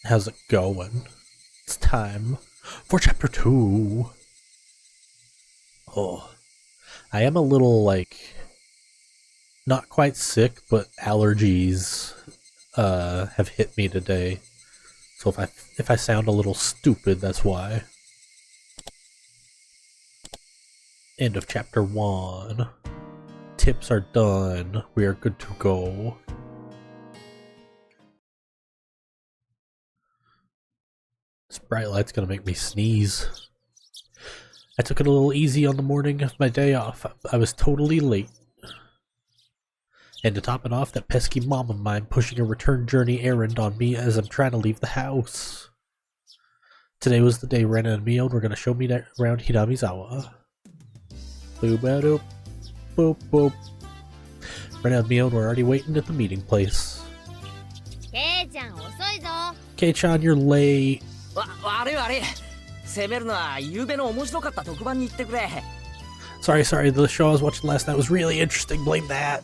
How's it going? It's time for chapter 2. Oh, I am a little, not quite sick, but allergies have hit me today. So if I sound a little stupid, that's why. End of chapter 1. Tips are done. We are good to go. This bright light's gonna make me sneeze. I took it a little easy on the morning of my day off. I was totally late. And to top it off, that pesky mom of mine pushing a return journey errand on me as I'm trying to leave the house. Today was the day Rena and Mio were gonna show me around Hinamizawa. Boop boop boop boop. Rena and Mio were already waiting at the meeting place. Kei-chan, you're late. 悪い悪い責めるのは夕べの面白かった特番に行ってくれ Sorry, the show I was watching last night was really interesting, blame that.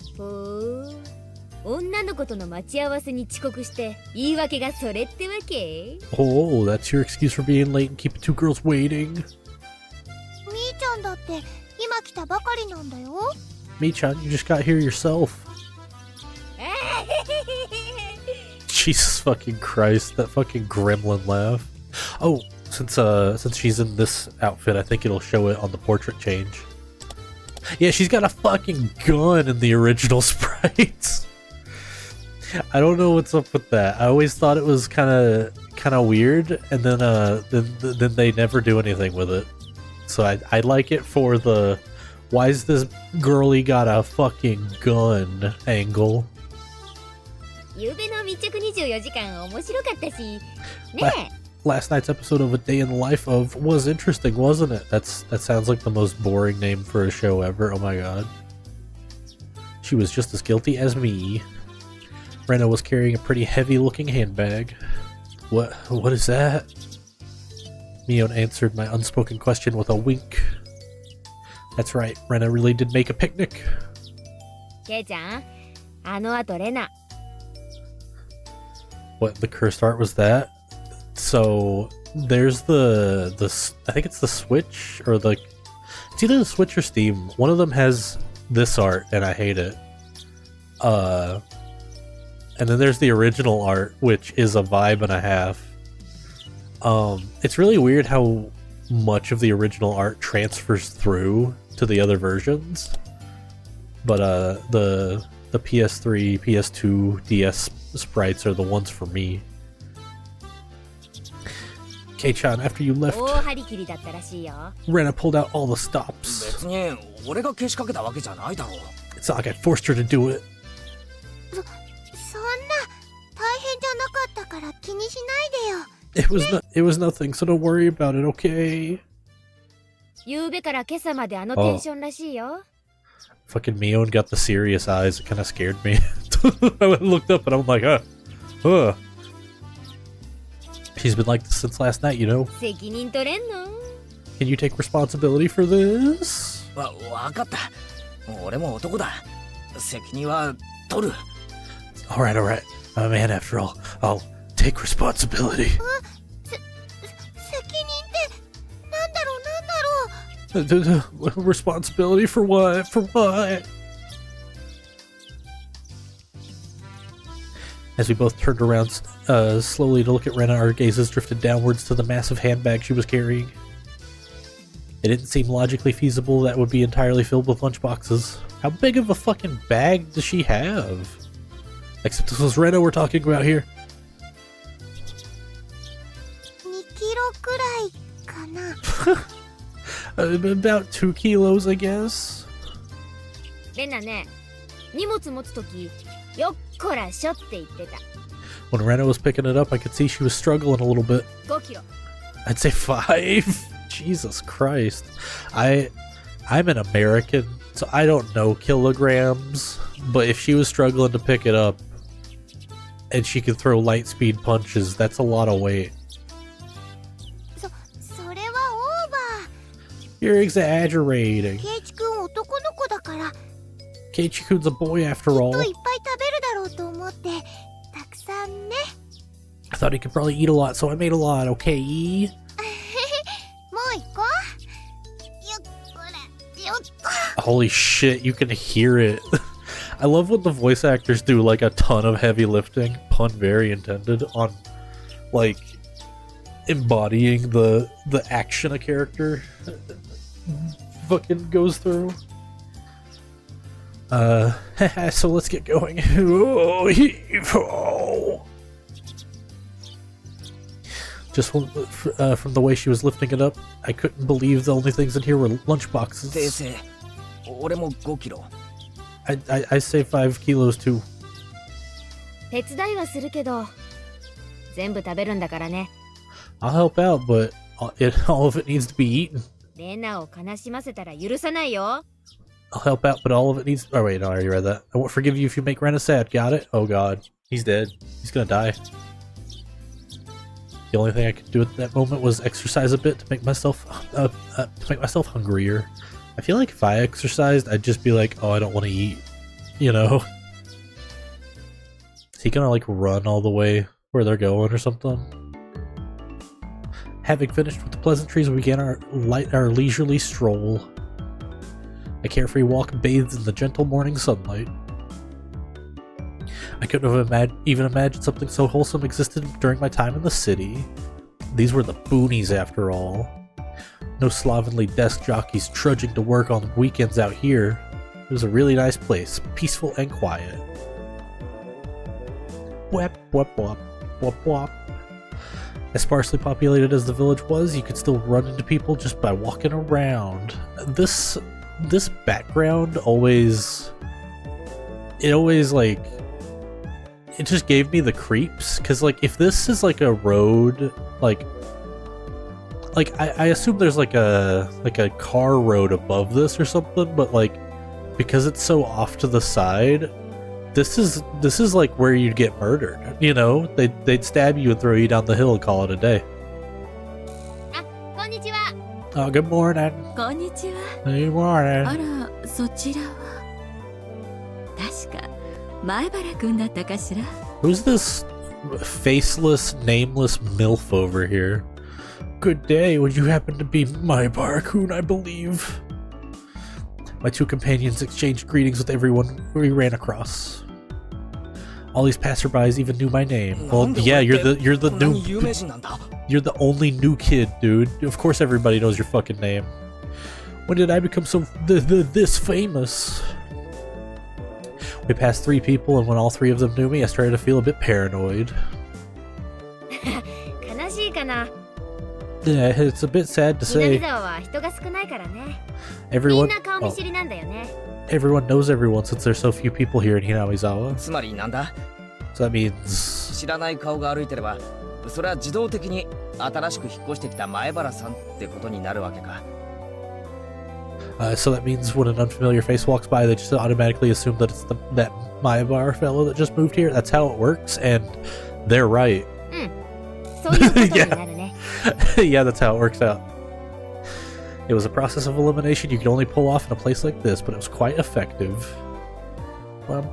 女の子との待ち合わせに遅刻して言い訳がそれってわけ Oh, that's your excuse for being late and keeping two girls waiting. みーちゃんだって今来たばかりなんだよ Mi-chan, you just got here yourself. Jesus fucking Christ, that fucking gremlin laugh. Oh, since she's in this outfit, I think it'll show it on the portrait change. Yeah, she's got a fucking gun in the original sprites. I don't know what's up with that. I always thought it was kind of weird, and then they never do anything with it. So I like it for the why is this girlie got a fucking gun angle. 夕べの密着24時間面白かったしねえ Last night's episode of A Day in the Life of was interesting, wasn't it? That sounds like the most boring name for a show ever. Oh my god. She was just as guilty as me. Rena was carrying a pretty heavy-looking handbag. What is that? Mion answered my unspoken question with a wink. That's right, Rena really did make a picnic. ケイちゃんあの後レナ What, the cursed art was that? So there's the I think it's the Switch or it's either the Switch or Steam. One of them has this art and I hate it. And then there's the original art, which is a vibe and a half. It's really weird how much of the original art transfers through to the other versions. But the PS3, PS2, DS sprites are the ones for me. Kei-chan, after you left, 大張り切りだったらしいよ Rena pulled out all the stops. 別に俺がけしかけたわけじゃないだろう It's not like I forced her to do it. そんな大変じゃなかったから気にしないでよ It was nothing, so don't worry about it, okay? 夕べから今朝まであのテンションらしいよ Fucking Mion got the serious eyes. It kind of scared me. I looked up and I'm like, huh. She's been like this since last night, you know? 責任取れんの Can you take responsibility for this? わかった俺も男だ責任は取る Alright. I'm a man after all. I'll take responsibility. 責任ってなんだろう Responsibility for what? For what? As we both turned around slowly to look at Rena, our gazes drifted downwards to the massive handbag she was carrying. It didn't seem logically feasible that would be entirely filled with lunchboxes. How big of a fucking bag does she have? Except this was Rena we're talking about here. 2キロくらいかな About 2 kilos, I guess. レナね荷物持つときよっこらしょって言ってた When Rena was picking it up, I could see she was struggling a little bit. 5キロ I'd say 5. Jesus Christ. I'm an American, so I don't know kilograms, but if she was struggling to pick it up and she could throw light speed punches, that's a lot of weight. それはオーバ You're exaggerating. ーケイチくん男の子だから Keiichi-kun's a boy after all. といっぱい食べるだろうと思ってたくさんね thought he could probably eat a lot, so I made a lot, okay? もう一個よっこらよっと Holy shit, you can hear it. I love when the voice actors do like a ton of heavy lifting, pun very intended, on like embodying the action a character fucking goes through. So let's get going. Just from the way she was lifting it up, I couldn't believe the only things in here were lunch boxes. 訂正俺も5キロ I say 5 kilos too. 手伝いはするけど全部食べるんだからね。 I'll help out, but all of it needs to be eaten. レナを悲しませたら許さないよ。 I'll help out, but all of it needs. Oh wait, no, I already read that. I won't forgive you if you make Rena sad. Got it? Oh god, he's dead. He's gonna die. The only thing I could do at that moment was exercise a bit to make myself hungrier. I feel like if I exercised, I'd just be like, oh, I don't want to eat. You know? Is he gonna like run all the way where they're going or something? Having finished with the pleasantries, we began our leisurely stroll. A carefree walk bathed in the gentle morning sunlight. I couldn't have even imagined something so wholesome existed during my time in the city. These were the boonies after all. No slovenly desk jockeys trudging to work on weekends out here. It was a really nice place, peaceful and quiet. Whap, whap, whap, whap, whap. As sparsely populated as the village was, you could still run into people just by walking around. This background always like, it just gave me the creeps, because like if this is like a road, like I assume there's like a car road above this or something, but like because it's so off to the side, this is like where you'd get murdered, you know? They'd stab you and throw you down the hill and call it a day. あ、こんにちは。 Oh, good morning. こんにちは。 Good morning. あら、そちらは。確か、前原くんだったかしら。 Who's this faceless, nameless MILF over here? Good day, would you happen to be my Barakun, I believe? My two companions exchanged greetings with everyone we ran across. All these passerbys even knew my name. Well, yeah, you're the you're the only new kid, dude. Of course everybody knows your fucking name. When did I become so this famous? We passed 3 people, and when all 3 of them knew me, I started to feel a bit paranoid. 悲しいかな。 Yeah, it's a bit sad to say. 南沢は人が少ないからね。みん Everyone, な顔見知りなんだよね。 everyone knows everyone since there's so few people here in Hinamizawa. つまりなんだ So that means 知らない顔が歩いてればそれは自動的に新しく引っ越してきた前原さんってことになるわけか so that means when an unfamiliar face walks by, they just automatically assume that it's that Mayabar fellow that just moved here. That's how it works, and they're right. そういうことになるね。 Yeah, that's how it works out. It was a process of elimination you could only pull off in a place like this, but it was quite effective. From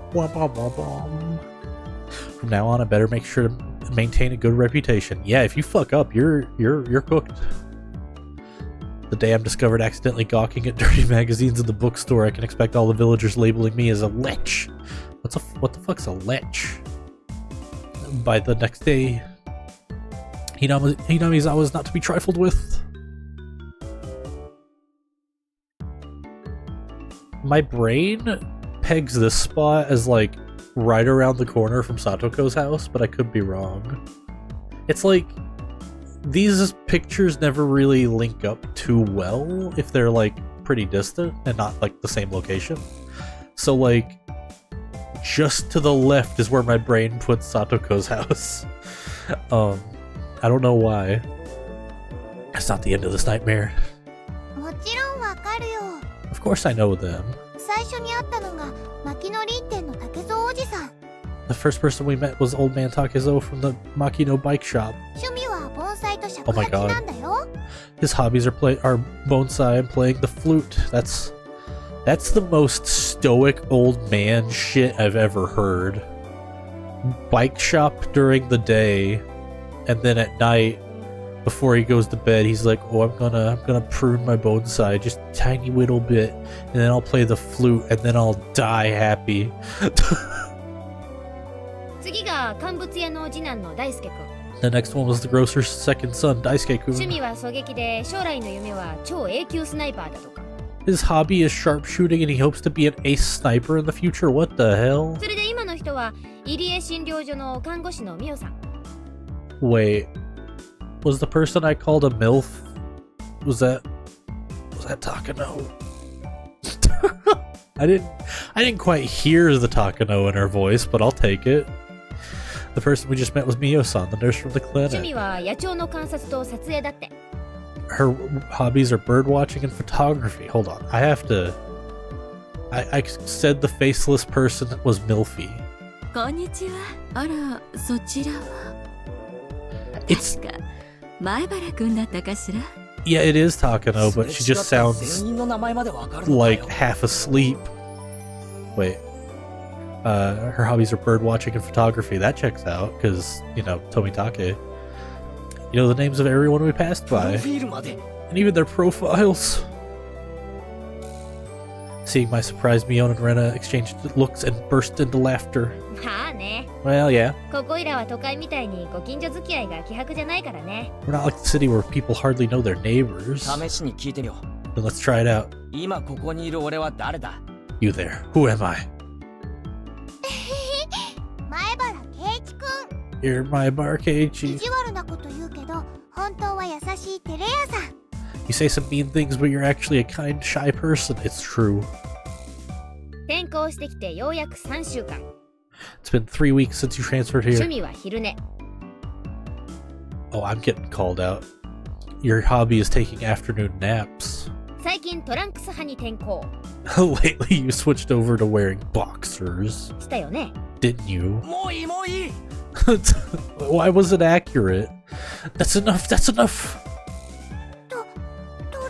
now on, I better make sure to maintain a good reputation. Yeah, if you fuck up, you're cooked. The day I'm discovered accidentally gawking at dirty magazines in the bookstore, I can expect all the villagers labeling me as a lech. What the fuck's a lech? By the next day, Hinamizawa is not to be trifled with. My brain pegs this spot as like right around the corner from Satoko's house, but I could be wrong. It's like these pictures never really link up too well if they're like pretty distant and not like the same location. So like just to the left is where my brain puts Satoko's house. I don't know why. It's not the end of this nightmare. もちろんわかるよ Of course I know them. 最初に会ったのが牧野林店の竹蔵おじさん The first person we met was Old Man Takezo from the Makino bike shop. 趣味は盆栽と尺 Oh my 八 god. なんだよ His hobbies are bonsai and playing the flute. That's the most stoic old man shit I've ever heard. Bike shop during the day and then at night, before he goes to bed, he's like, "Oh, I'm gonna prune my bonsai just a tiny little bit, and then I'll play the flute, and then I'll die happy." 次が乾物屋の次男の大輔くん。 The next one was the grocer's second son, Daisuke-kun. 趣味は狙撃で、将来の夢は超永久スナイパーだとか。 His hobby is sharpshooting, and he hopes to be an ace sniper in the future. What the hell? それで今の人は入江診療所の看護師のミオさん。 Wait, was the person I called a MILF? Was that Takano? I didn't quite hear the Takano in her voice, but I'll take it. The person we just met was Mio-san, the nurse from the 趣 clinic. 味は野鳥の観察と撮影だって。 Her hobbies are bird watching and photography. Hold on, I said the faceless person was Milfy. こんにちは。あら、そちらは。 It's 確か前原くんだったかしら。 yeah, it is Takano, but she just sounds 全員の名前までわかるのかよ like half asleep. Wait. Her hobbies are bird watching and photography. That checks out, because, you know, Tomitake. You know the names of everyone we passed プロ by, フィールまで and even their profiles. Seeing my surprise, Mion and Rena exchanged looks and burst into laughter. まあね。 Well, yeah. ここいらは都会みたいにご近所付き合いが希薄じゃないからね。 We're not like the city where people hardly know their neighbors. 試しに聞いてみよう Then let's try it out. 今ここにいる俺は誰だ You there. Who am I? 前原圭一くん。 You're my 意 Barkeichi. 地悪なこと言うけど、本当は優しいテレ屋さん。 You say some mean things, but you're actually a kind, shy person. It's true. 転校してきてようやく3週間。 It's been 3 weeks since you transferred 趣 here. 味は昼寝。 Oh, I'm getting called out. Your hobby is taking afternoon naps. 最近トランクス派に転向 Lately, you switched over to wearing boxers, したよね。 didn't you? もういいもういい Why was it accurate? That's enough, that's enough! トラ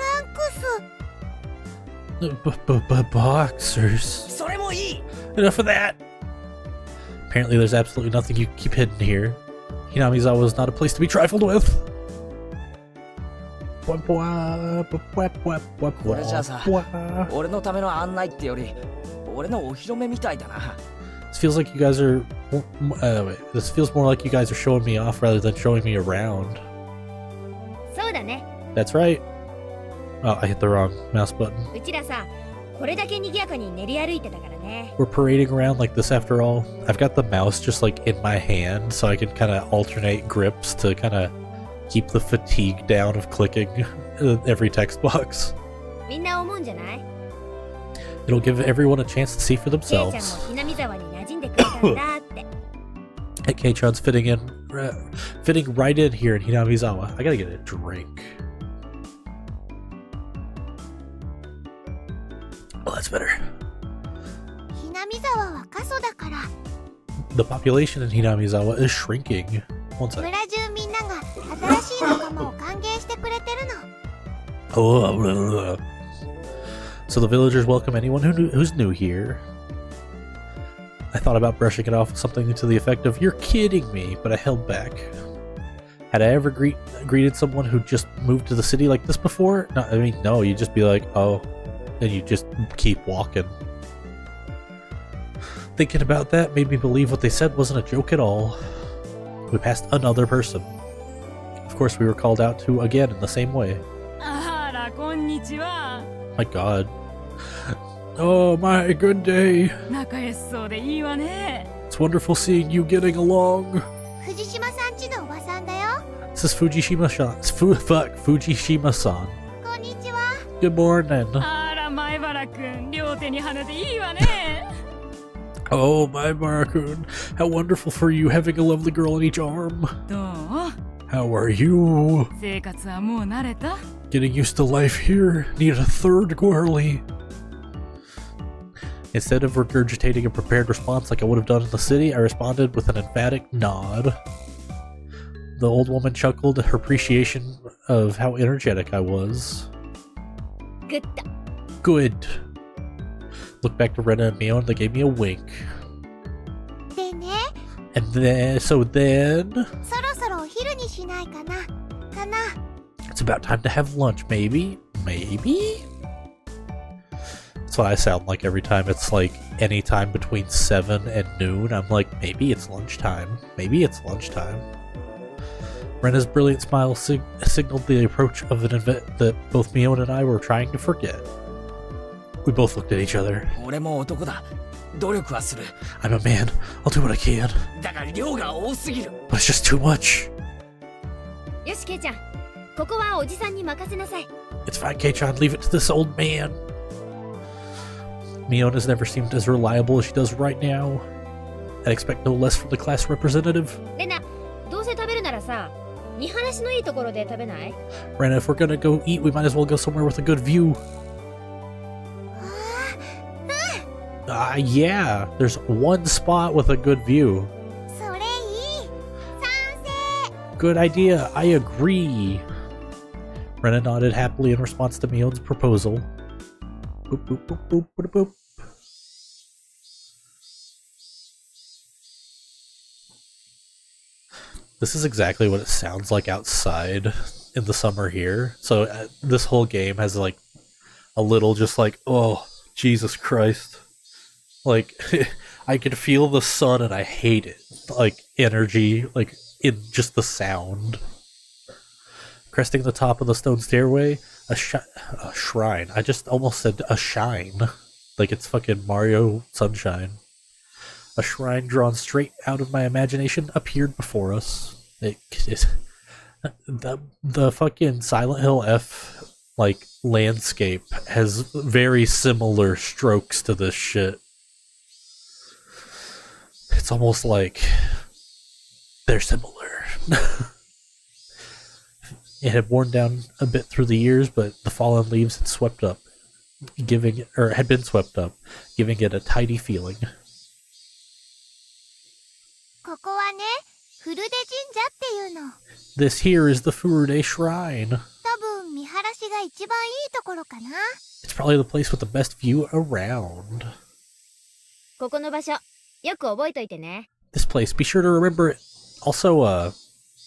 ンクス。Boxers. それもいい Enough of that! Apparently, there's absolutely nothing you can keep hidden here. Hinamizawa is not a place to be trifled with. これじゃあさ、俺のための案内ってより、俺のお披露目みたいだな。This feels like you guys are. Wait. This feels more like you guys are showing me off rather than showing me around. そうだね。 That's right. Oh, I hit the wrong mouse button. うちらさ、これだけ賑やかに練り歩いてたからね。 We're parading around like this after all. I've got the mouse just like in my hand, so I can kind of alternate grips to kind of keep the fatigue down of clicking every text box. みんな思うんじゃない？ It'll give everyone a chance to see for ケイちゃんも themselves. ひなみ沢に馴染んでくれたんだって。 Hey, K-Chan's fitting right in here in Hinamizawa. I gotta get a drink. Oh, that's better. ひなみ沢は過疎だから、 The population in Hinamizawa is shrinking. One sec. 村中みんなが新しい仲間を歓迎してくれてるの。 Oh, blah, blah, blah. So the villagers welcome anyone who's new here. I thought about brushing it off with something to the effect of, "You're kidding me," but I held back. Had I ever greeted someone who just moved to the city like this before? No, I mean, no, you'd just be like, "Oh," and you just keep walking. Thinking about that made me believe what they said wasn't a joke at all. We passed another person. Of course, we were called out to again in the same way. あら、こんにちは。 My god. Oh my, good day. 仲良しそうでいいわね。 It's wonderful seeing you getting along. 藤島さんちのおばさんだよ。 This is Fujishima-san. Fujishima-san. こんにちは。 Good morning. あら、前原くん、両手に花でいいわね。 Oh, my Barakun. How wonderful for you having a lovely girl in each arm. どう？ How are you? 生活はもう慣れた？ Getting used to life here. Need a third girly. Instead of regurgitating a prepared response like I would have done in the city, I responded with an emphatic nod. The old woman chuckled at her appreciation of how energetic I was. グッド。 Good. Looked back to Rena and Mio and they gave me a wink. でね、 And then, そろそろお披昼にしないかな。かな。 It's about time to have lunch, maybe? Maybe? That's what I sound like every time it's like any time between 7 and noon. I'm like, maybe it's lunchtime. Maybe it's lunchtime. Rena's brilliant smile signaled the approach of an event that both Mion and I were trying to forget. We both looked at each other. 俺も男だ。努力はする。 I'm a man. I'll do what I can. だが量が多すぎる。 But it's just too much. よしケイちゃん、ここはおじさんに任せなさい。 It's fine, Kei-chan. Leave it to this old man. Mion has never seemed as reliable as she does right now. I'd expect no less from the class representative. レナ、どうせ食べるならさ、見晴らしのいいところで食べない？ Rena, if we're gonna go eat, we might as well go somewhere with a good view. Yeah. There's one spot with a good view. それいい。賛成。 Good idea. I agree. Rena nodded happily in response to Mion's proposal. Boop, boop, boop, boop, boop, boop. This is exactly what it sounds like outside in the summer here. So this whole game has like a little just like, oh, Jesus Christ. Like, I can feel the sun and I hate it. Like, energy, like, in just the sound. Cresting the top of the stone stairway, a shrine. I just almost said a shine. Like it's fucking Mario Sunshine. A shrine drawn straight out of my imagination appeared before us. The fucking Silent Hill F, like, landscape has very similar strokes to this shit. It's almost like they're similar. It had worn down a bit through the years, but the fallen leaves had swept up, had been swept up, giving it a tidy feeling. ここはね、古出神社っていうの。 This here is the Furude Shrine. 多分見晴らしが一番いいところかな。 It's probably the place with the best view around. ここの場所、よく覚えといてね。 This place, be sure to remember it. Also,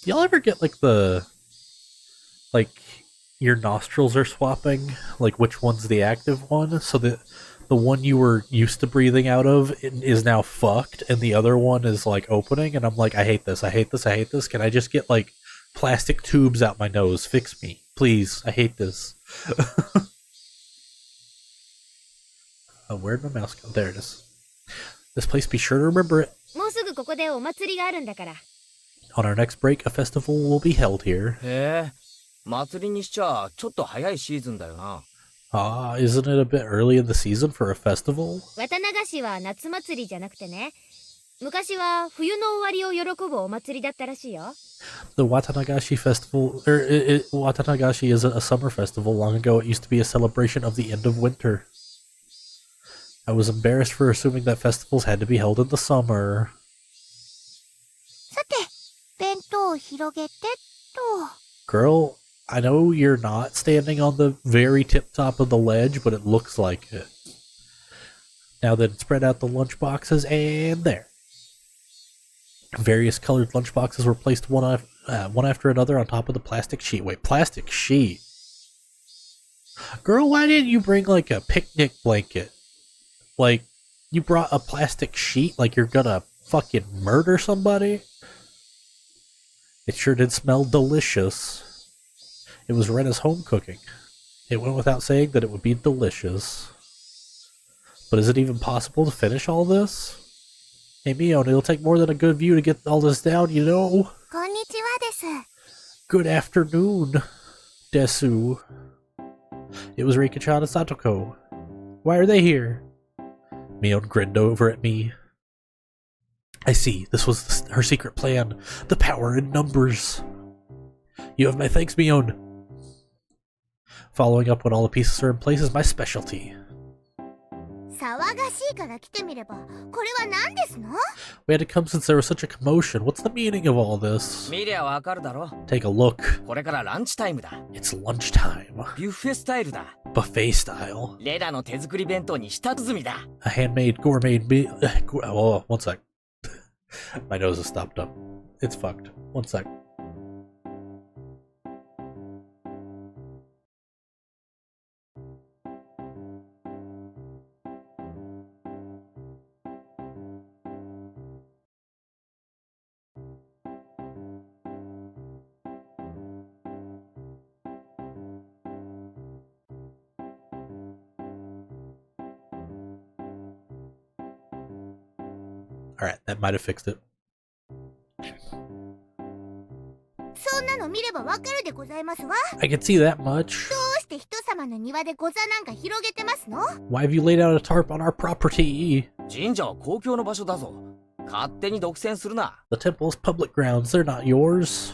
y'all ever get like like your nostrils are swapping, like which one's the active one, so that the one you were used to breathing out of is now fucked and the other one is like opening, and I'm like, I hate this, I hate this, I hate this. Can I just get like plastic tubes out my nose? Fix me, please. I hate this. Oh, where'd my mouse go? There it is. This place, be sure to remember it. もうすぐここでお祭りがあるんだから。 On our next break, a festival will be held here. へえ、祭りにしちゃちょっと早いシーズンだよな。Ah, isn't it a bit early in the season for a festival? 綿流しは夏祭りじゃなくてね。昔は冬の終わりを喜ぶお祭りだったらしいよ。 The Watanagashi festival, Watanagashi isn't a summer festival. Long ago, it used to be a celebration of the end of winter. I was embarrassed for assuming that festivals had to be held in the summer. さて、弁当を広げてと。 Girl, I know you're not standing on the very tip top of the ledge, but it looks like it. Now then, spread out the lunch boxes, and there. Various colored lunch boxes were placed one after another on top of the plastic sheet. Wait, plastic sheet? Girl, why didn't you bring like a picnic blanket? Like, you brought a plastic sheet like you're gonna fucking murder somebody? It sure did smell delicious. It was Rena's home cooking. It went without saying that it would be delicious. But is it even possible to finish all this? Hey Mion, it'll take more than a good view to get all this down, you know? こんにちはです。 Good afternoon, Desu. It was Reika-chan and Satoko. Why are they here? Mion grinned over at me. I see, this was her secret plan. The power in numbers. You have my thanks, Mion. Following up when all the pieces are in place is my specialty. 騒がしいから来てみれば、これは何ですの？ We had to come since there was such a commotion. What's the meaning of all this? 見りゃわかるだろ。 Take a look. これからランチタイムだ。 It's lunchtime. ビュッフェスタイルだ。 Buffet style. レナの手作り弁当に舌鼓だ。 A handmade gourmet meal. Oh, one sec. My nose is stopped up. It's fucked. One sec. Alright, that might have fixed it. そんなの見ればわかるでございますわ。 I can see that much. どうして人様の庭でご座なんか広げてますの？ Why have you laid out a tarp on our property? 神社は公共の場所だぞ。勝手に独占するな。 The temple's public grounds, they're not yours.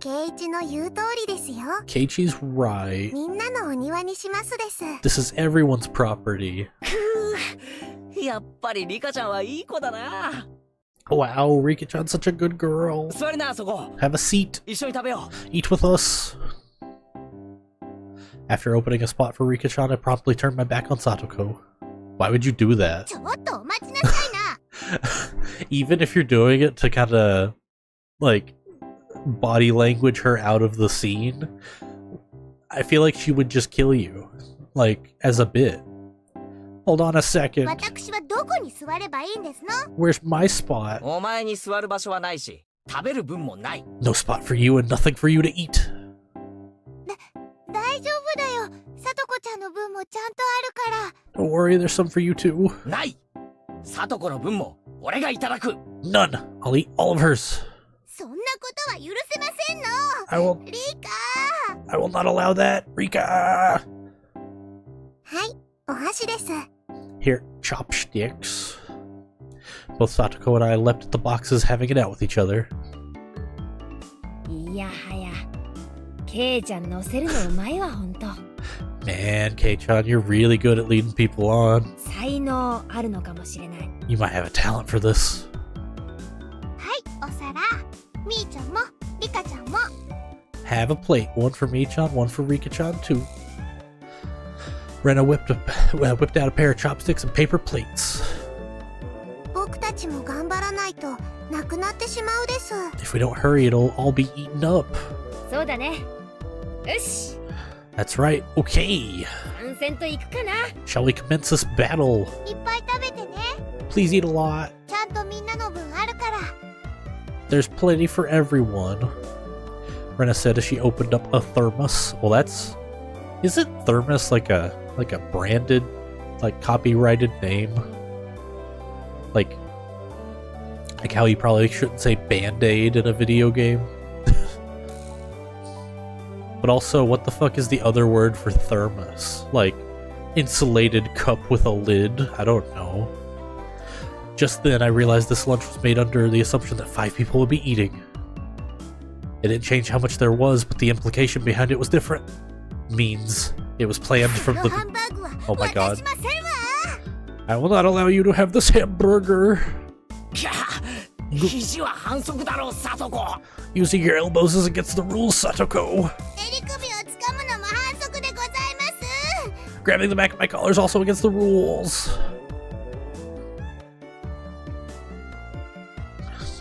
圭一の言う通りですよ。 Keiichi's right. みんなのお庭にしますです。 This is everyone's property. やっぱりリカちゃんはいい子だな。 Wow, Rika-chan's such a good girl. 座りな、そこ。 Have a seat. 一緒に食べよ Eat with us. After opening a spot for Rika-chan, I promptly turned my back on Satoko. Why would you do that? ちょっとお待ちなさいな。Even if you're doing it to kind of, like, body language her out of the scene, I feel like she would just kill you. Like, as a bit. Hold on a second. 私はどこに座ればいいんですの？ Where's my spot? う。お前に座る場所はないし、食べる分もない。 No spot for you and nothing for you to eat. 大丈夫だよ。さとこちゃんの分もちゃんとあるから。 Don't worry, there's some for you too. ない。さとこの分も俺がいただく。 None. I'll eat all of hers. そんなことは許せませんの。 I will リカ。 I will not allow that. Rika! はい、お箸です。 Here, chopsticks. Both Satoko and I leapt at the boxes, having it out with each other. いやはや、ケイちゃん乗せるのうまいわ、ほんと。 Man, Kei-chan, you're really good at leading people on. 才能あるのかもしれない。 You might have a talent for this. はい、お皿。みーちゃんも、リカちゃんも。 Have a plate. One for me-chan, one for Rika-chan, too. Rena whipped out a pair of chopsticks and paper plates. 僕たちも頑張らないとなくなってしまうです。 If we don't hurry, it'll all be eaten up. そうだね。よし、 That's right. Okay. 参戦と行くかな。 Shall we commence this battle? いっぱい食べてね。 Please eat a lot. ちゃんとみんなの分あるから。 There's plenty for everyone. Rena said as she opened up a thermos. Well, that's... Isn't thermos like a branded, like copyrighted name? Like how you probably shouldn't say Band-Aid in a video game? But also, what the fuck is the other word for thermos? Like, insulated cup with a lid? I don't know. Just then, I realized this lunch was made under the assumption that 5 people would be eating. It didn't change how much there was, but the implication behind it was different. Means it was planned from この the... ハンバーグは Oh my 渡 god. しませんわ。 I will not allow you to have this hamburger. いや、肘は反則だろう、さとこ。 Using your elbows is against the rules, Satoko. 襟首をつかむのも反則でございます。 Grabbing the back of my collar is also against the rules.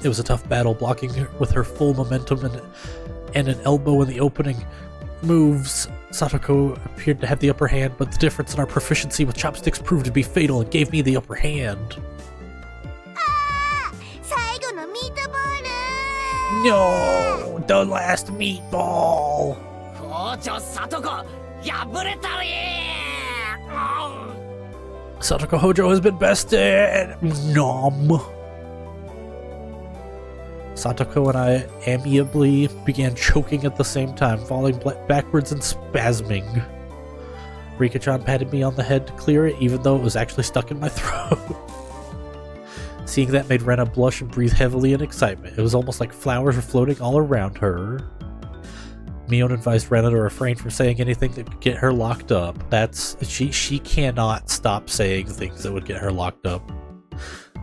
It was a tough battle, blocking her with her full momentum and an elbow in the opening moves. Satoko appeared to have the upper hand, but the difference in our proficiency with chopsticks proved to be fatal and gave me the upper hand. 最後のミートボール。 No! The last meatball! 校長さとこ、破れたり。Satoko Hojo has been bested! Nom! Satoko and I amiably began choking at the same time, falling backwards and spasming. Rika-chan patted me on the head to clear it, even though it was actually stuck in my throat. Seeing that made Rena blush and breathe heavily in excitement. It was almost like flowers were floating all around her. Mion advised Rena to refrain from saying anything that could get her locked up. She cannot stop saying things that would get her locked up.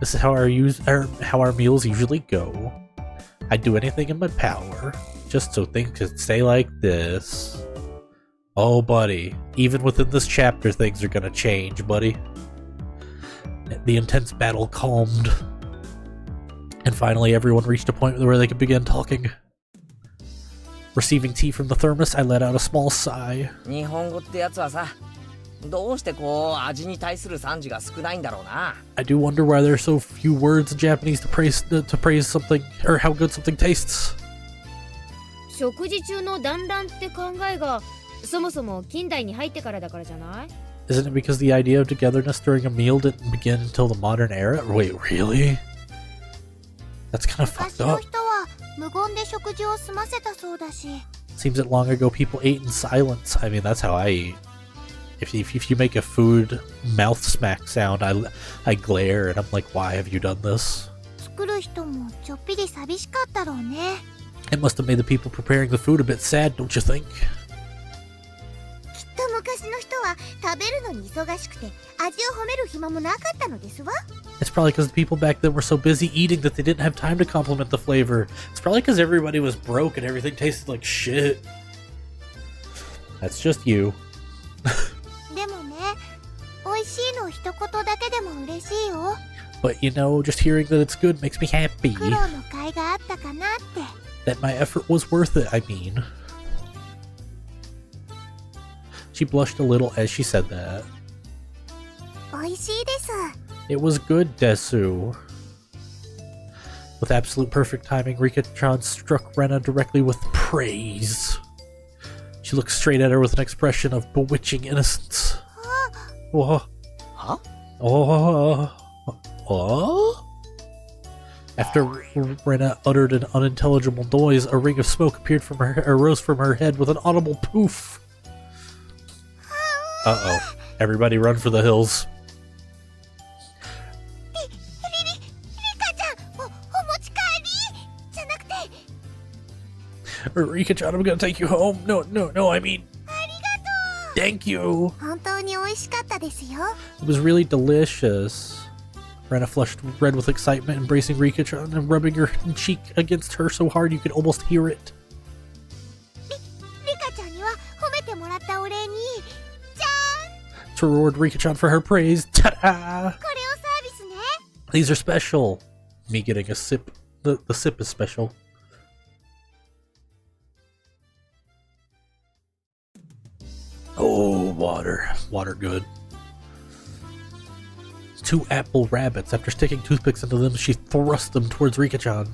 This is how our meals usually go. I'd do anything in my power, just so things could stay like this. Oh, buddy. Even within this chapter, things are gonna change, buddy. The intense battle calmed. And finally, everyone reached a point where they could begin talking. Receiving tea from the thermos, I let out a small sigh. 日本語ってやつはさ、どうしてこう味に対する賛辞が少ないんだろうな。 I do wonder why there are so few words in Japanese to praise something, or how good something tastes. 食事中の団らんって考えがそもそも近代に入ってからだからじゃない？ Isn't it because the idea of togetherness during a meal didn't begin until the modern era? Wait, really? That's kind of 昔 fucked の up. 人は無言で食事を済ませたそうだし。 Seems that long ago people ate in silence. I mean, that's how I eat. If you make a food mouth smack sound, I glare and I'm like, why have you done this? 作る人もちょっぴり寂しかったろうね。 It must have made the people preparing the food a bit sad, don't you think? きっと昔の人は食べるのに忙しくて味を褒める暇もなかったのですわ。 It's probably because the people back then were so busy eating that they didn't have time to compliment the flavor. It's probably because everybody was broke and everything tasted like shit. That's just you. でもね、美味しいの一言だけでも嬉しいよ。 But you know, just hearing that it's good makes me happy. 苦労の甲斐があったかなって。 That my effort was worth it, I mean. She blushed a little as she said that. 美味しいです。 It was good, Desu. With absolute perfect timing, Rika-chan struck Rena directly with praise. She looked straight at her with an expression of bewitching innocence. Oh. Huh? Oh. Oh. After Rena uttered an unintelligible noise, a ring of smoke arose from her head with an audible poof. Uh-oh. Everybody run for the hills. リカちゃん、お持ち帰りじゃなくて。 Rika-chan, I'm gonna take you home. No, I mean... ありがとう。 Thank you. 本当に美味しかったですよ。 It was really delicious. Rena flushed red with excitement, embracing Rika-chan and rubbing her cheek against her so hard you could almost hear it. リカちゃんには褒めてもらったお礼に、じゃ To reward Rika-chan for her praise. Ta-da! ーん、これをサービスね。 These are special. Me getting a sip. The sip is special. Oh, water. Water good. 2 apple rabbits. After sticking toothpicks into them, she thrust them towards Rika-chan.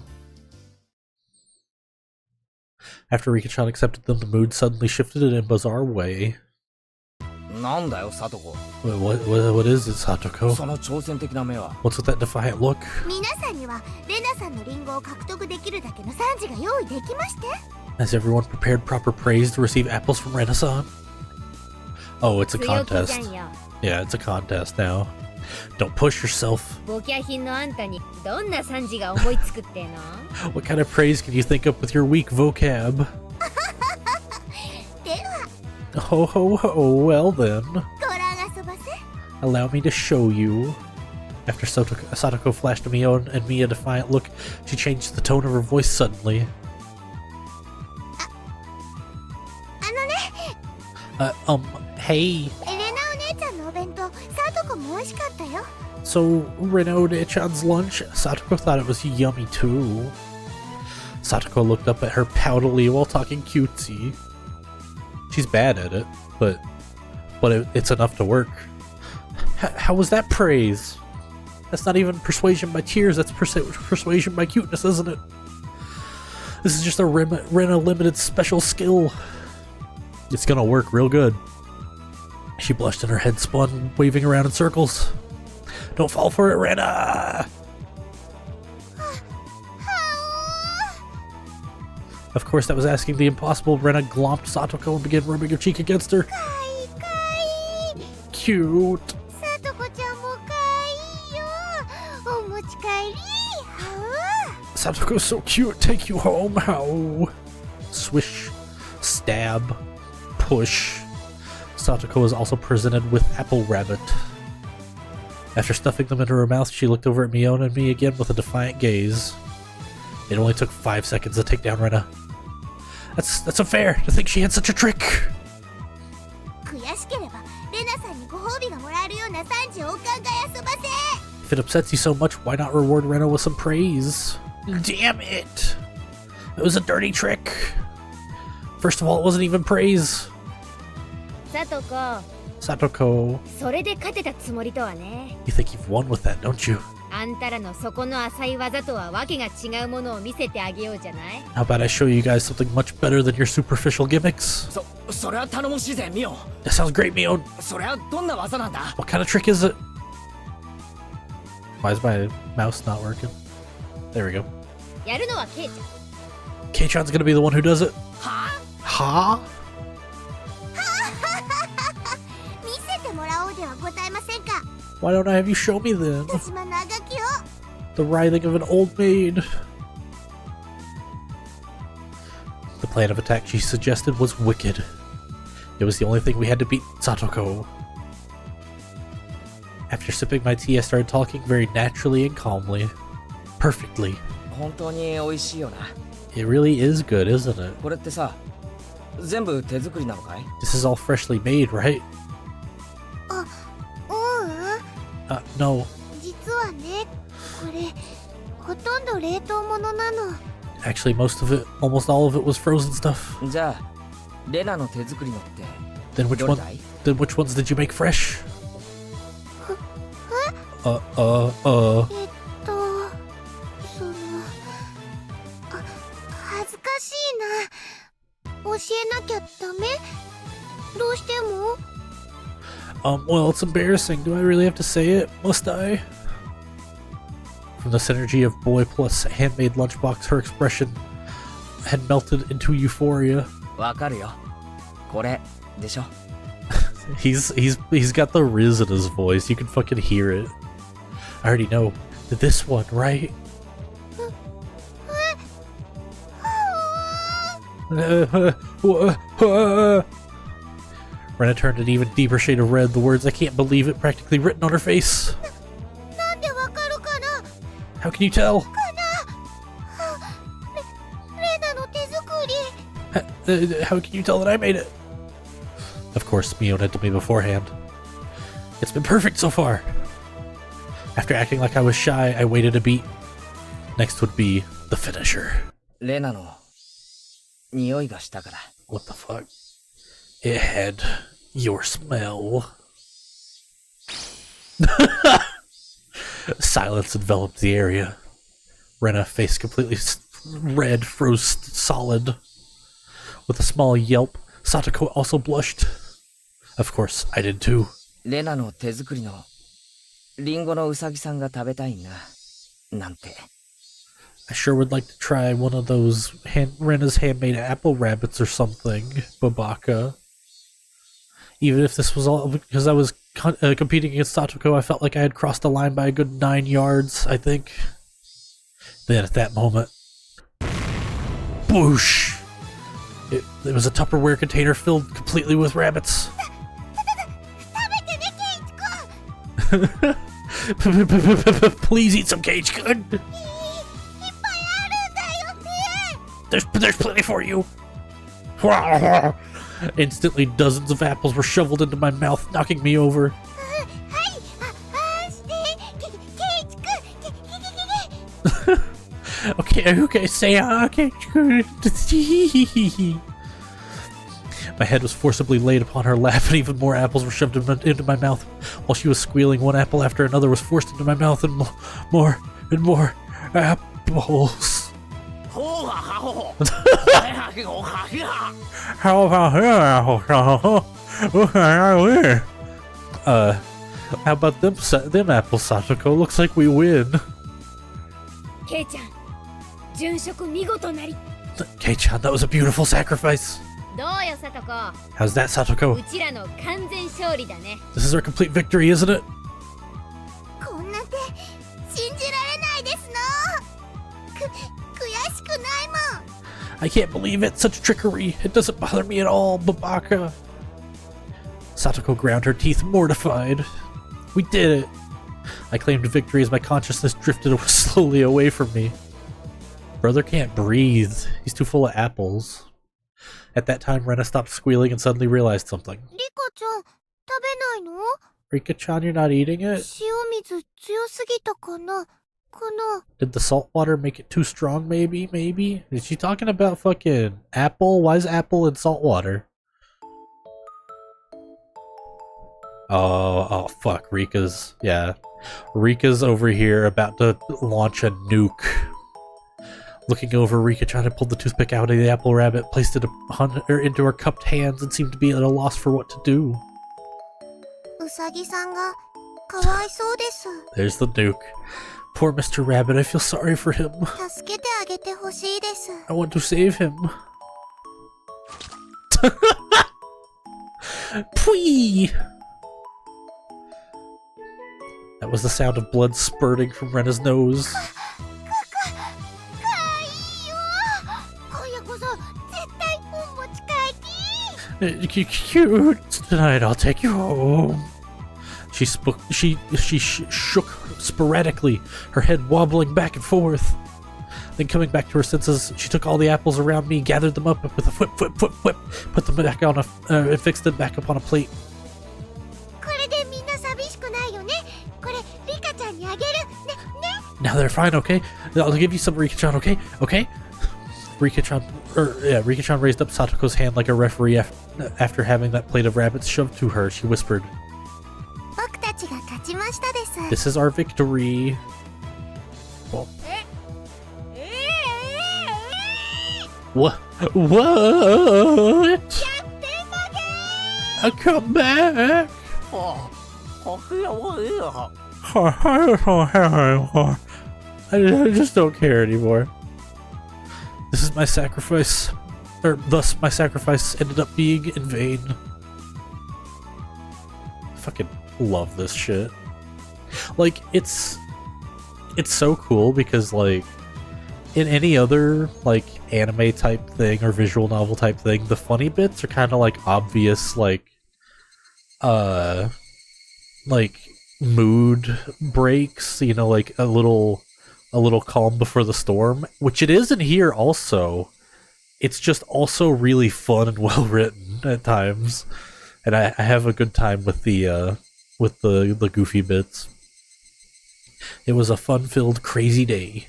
After Rika-chan accepted them, the mood suddenly shifted in a bizarre way. なんだよ、サトコ。 What is it, Satoko? その挑戦的な目は。 What's with that defiant look? 皆さんにはレナさんのリンゴを獲得できるだけの賛辞が用意できまして。 Has everyone prepared proper praise to receive apples from Renaissance? Oh, it's a 強気じゃ contest. んよ。 Yeah, it's a contest now. Don't push yourself. ボキャ品のあんたにどんな賛辞が思いつくっての？ What kind of praise can you think up with your weak vocab? では、 Ho ho ho, well then. ご覧遊ばせ。 Allow me to show you. After Satoko flashed at Mio and me a defiant look, she changed the tone of her voice suddenly. あのね、 Hey. レナお姉ちゃんのお弁当、サトコも美味しかったよ。 So, Renode-chan's lunch? Satoko thought it was yummy too. Satoko looked up at her poutily while talking cutesy. She's bad at it, but it's enough to work. How was that praise? That's not even persuasion by tears, that's persuasion by cuteness, isn't it? This is just a Rena limited special skill. It's gonna work real good. She blushed and her head spun, waving around in circles. Don't fall for it, Rena! Of course, that was asking the impossible. Rena glomped Satoko and began rubbing her cheek against her. かいかい。 Cute. サトコちゃんもかいよ。お持ち帰り。はう。 Satoko's so cute. Take you home. How? Swish. Stab. Push. Satoko was also presented with apple rabbit. After stuffing them into her mouth, she looked over at Mion and me again with a defiant gaze. It only took 5 seconds to take down Rena. That's unfair to think she had such a trick. 悔しければレナさんにご褒美がもらえるような賛辞をお考え遊ばせ。 If it upsets you so much, why not reward Rena with some praise? Damn it! It was a dirty trick. First of all, it wasn't even praise. サトコ、 Satoko, それで勝てたつもりとはね。 you think you've won with that, don't you? あんたらの底の浅い技とはわけが違うものを見せてあげようじゃない。 How about I show you guys something much better than your superficial gimmicks? それは頼もしいぜ、ミオ。 That sounds great, Mion. それはどんな技なんだ？ What kind of trick is it? Why is my mouse not working? There we go. やるのはケイちゃん。 K-chan's gonna be the one who does it? は？見せてもらおうではございませんか。 Why don't I have you show me then? 私も長きを。 The writhing of an old maid. The plan of attack she suggested was wicked. It was the only thing we had to beat Satoko. After sipping my tea, I started talking very naturally and calmly. Perfectly. 本当に美味しいよな。 It really is good, isn't it? これってさ、全部手作りなのかい？ This is all freshly made, right? No. 実はね、これほとんど冷凍物なの。 Actually, most of it, almost all of it was frozen stuff. じゃあ、レナの手作りのって Then which どれ one? だい？ Then which ones did you make fresh? その恥ずかしいな。教えなきゃダメ？どうしても？ Well, it's embarrassing. Do I really have to say it? Must I? From the synergy of boy plus handmade lunchbox, her expression had melted into euphoria. わかるよ。これでしょ。 He's got the Riz in his voice. You can fucking hear it. I already know. This one, right? Rena turned an even deeper shade of red, the words "I can't believe it" practically written on her face. なんでわかるかな？ How can you tell? レナの手作り。 How can you tell that I made it? Of course, Mion had told me beforehand. It's been perfect so far. After acting like I was shy, I waited a beat. Next would be the finisher. レナの匂いがしたから。 What the fuck? It had your smell. Silence enveloped the area. Rena, face completely red, froze solid. With a small yelp, Satoko also blushed. Of course, I did too. レナの手作りのリンゴのウサギさんが食べたいな。なんて。 I sure would like to try one of those Rena's handmade apple rabbits or something, Babaka. Even if this was all because I was competing against Satoko, I felt like I had crossed the line by a good 9 yards, I think. Then at that moment, boosh! It was a Tupperware container filled completely with rabbits. 食べてね、ケイチ君。 Please eat some cage good. いっぱいあるんだよね。 There's plenty for you. Instantly, dozens of apples were shoveled into my mouth, knocking me over. はい、してケイチ君。Okay, say cage good. My head was forcibly laid upon her lap, and even more apples were shoved into my mouth. While she was squealing, one apple after another was forced into my mouth, and more and more apples. How about them apples, Satoko? Looks like we win. ケイちゃん、殉職見事なり。 Kei-chan, that was a beautiful sacrifice. どうよ、サトコ。 How's that, Satoko? うちらの完全勝利だね。 This is our complete victory, isn't it? こんなんて信じられないですの。悔しくないもん。 I can't believe it. Such trickery. It doesn't bother me at all, Babaka. Satoko ground her teeth, mortified. We did it. I claimed victory as my consciousness drifted slowly away from me. Brother can't breathe. He's too full of apples. At that time, Rena stopped squealing and suddenly realized something. リカちゃん、食べないの？ Rika-chan, you're not eating it? 塩水強すぎたかな？ Did the salt water make it too strong, maybe? Is she talking about fucking apple? Why is apple in salt water? Oh, fuck. Rika's over here about to launch a nuke. Looking over, Rika tried to pull the toothpick out of the apple rabbit, placed it into her cupped hands, and seemed to be at a loss for what to do. うさぎさんがかわいそうです。 There's the nuke. Poor Mr. Rabbit, I feel sorry for him. 助けてあげてほしいです。 I want to save him. Pwee! That was the sound of blood spurting from Rena's nose. かわいいよ。今夜こそ絶対お持ち帰り。 Cute. Tonight I'll take you home. She shook sporadically, her head wobbling back and forth. Then coming back to her senses, she took all the apples around me, gathered them up with a whip, put them back on and fixed them back up on a plate. これでみんな寂しくないよね。これリカちゃんにあげる。ね。 Now they're fine, okay? I'll give you some, Rika-chan, okay? Okay? Rika-chan raised up Satoko's hand like a referee after having that plate of rabbits shoved to her. She whispered, 僕たちが勝ちましたです。 "This is our victory." Well, what? What? A comeback? I just don't care anymore. This is my sacrifice. Or thus my sacrifice ended up being in vain. I fucking love this shit. Like, it's so cool because, like, in any other, like, anime type thing or visual novel type thing, the funny bits are kind of like obvious, like mood breaks, you know, like a little calm before the storm, which it is in here also. It's just also really fun and well written at times, and I have a good time with the goofy bits. It was a fun-filled, crazy day,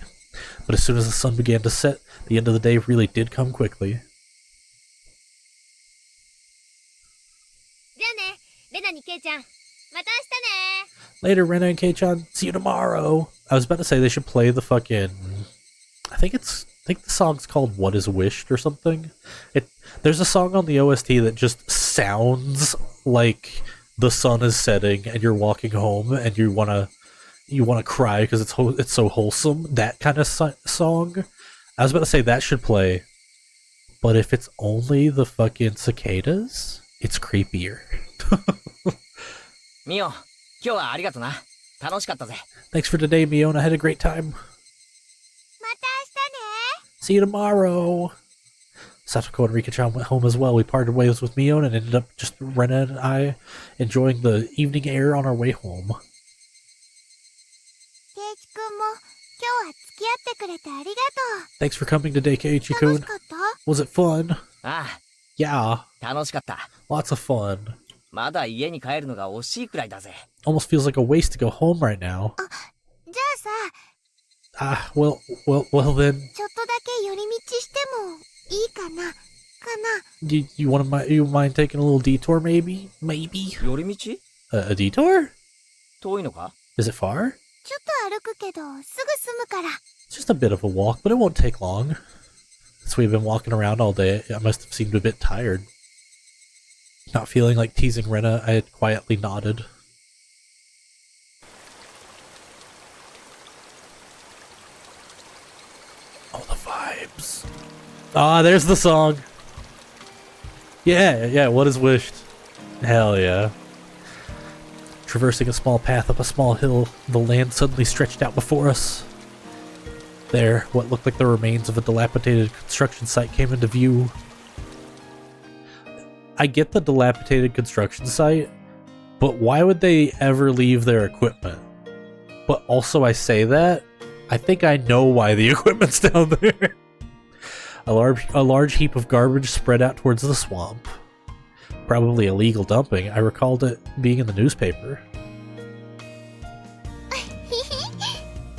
but as soon as the sun began to set, the end of the day really did come quickly. じゃあね、レナにケイちゃん。また明日ね。 Later, Rena and Kei-chan. See you tomorrow. I was about to say they should play the fucking. I think the song's called "What Is Wished" or something. There's a song on the OST that just sounds like the sun is setting and you're walking home and you wanna cry because it's so wholesome. That kind of song. I was about to say that should play, but if it's only the fucking cicadas, it's creepier. ミオ、今日はありがとな。楽しかったぜ。 Thanks for today, Miona. I had a great time. また明日ね。 See you tomorrow. Satoko and Rika-chan went home as well. We parted ways with Miona and ended up just Rena and I enjoying the evening air on our way home. ケイチくんも今日は付き合ってくれてありがとう。 Thanks for coming today, 楽 Keiichi-kun. しかった？ Was it fun? あ Yeah, あ、楽しかった。 lots of fun. まだ家に帰るのが惜しいくらいだぜ。 Almost feels like a waste to go home right now. じゃあさ、 Well then, ちょっとだけ寄り道してもいいかな？ you mind taking a little detour maybe? Maybe? 寄り道 A detour? 遠いのか Is it far? ちょっと歩くけどすぐ済むから。 It's just a bit of a walk, but it won't take long. Since we've been walking around all day, I must have seemed a bit tired. Not feeling like teasing Rena, I had quietly nodded. Oh, the vibes. Ah, there's the song. Yeah, what is wished? Hell yeah. Traversing a small path up a small hill, the land suddenly stretched out before us. There, what looked like the remains of a dilapidated construction site came into view. I get the dilapidated construction site, but why would they ever leave their equipment? But also I say that, I think I know why the equipment's down there. A large heap of garbage spread out towards the swamp. Probably illegal dumping. I recalled it being in the newspaper.